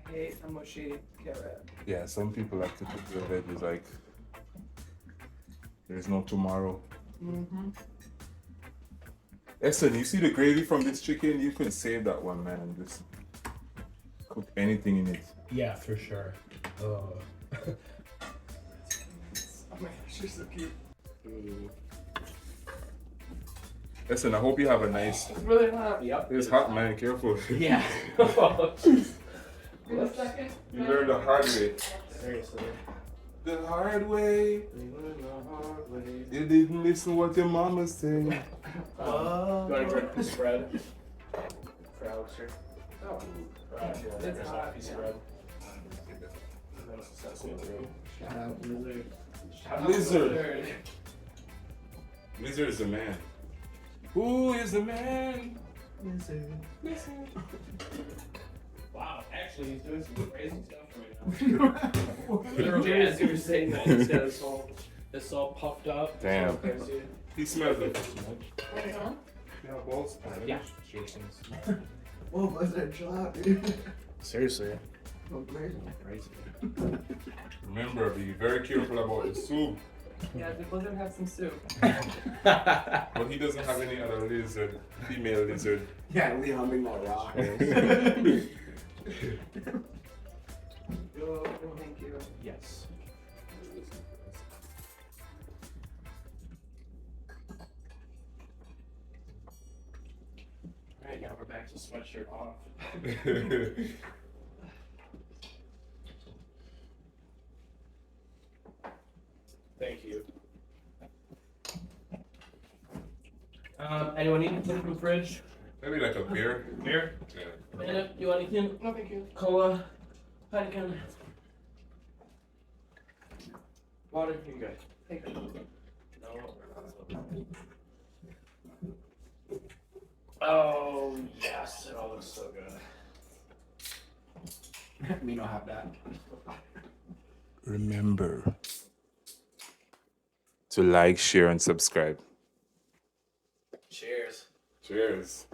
I hate a mushy carrot. Yeah, some people like to cook their veggies like there's no tomorrow. Listen, you see the gravy from this chicken? You could save that one, man, and just cook anything in it. Yeah, for sure. Oh. Oh my gosh, you're so cute. Listen, I hope you have a nice. It's really hot. Yep. It's hot, man. Careful. Yeah. Wait a second. You learned the hard way. Seriously. The hard way. You didn't listen what your mama said. You want to grab a piece of bread? For Alex here. Oh, There's a piece of bread. Shout out Lizard. Lizard. Lizard is the man. Who is the man? Lizard. Wow, actually, he's doing some crazy stuff right now. Literally, as you were saying that, he's got it's all puffed up. Damn. It's all crazy. He smells it. Yeah. Balls? Yeah. Whoa, Lizard, chill out, dude. Seriously. Go crazy. Crazy. Remember, be very careful about the soup. yeah, the Blizzard have some soup. But he doesn't have any other lizard, female lizard. Yeah, Lee humming that rock. Oh, thank you. Yes. Alright, now we're back to sweatshirt off. Thank you. Anyone need anything from the fridge? Maybe like a beer. Beer? Yeah. Amanda, you want anything? No, thank you. Cola? Heineken? Water? You good? Thank you. No. Oh, yes, it all looks so good. We don't have that. Remember to like, share, and subscribe. Cheers. Cheers.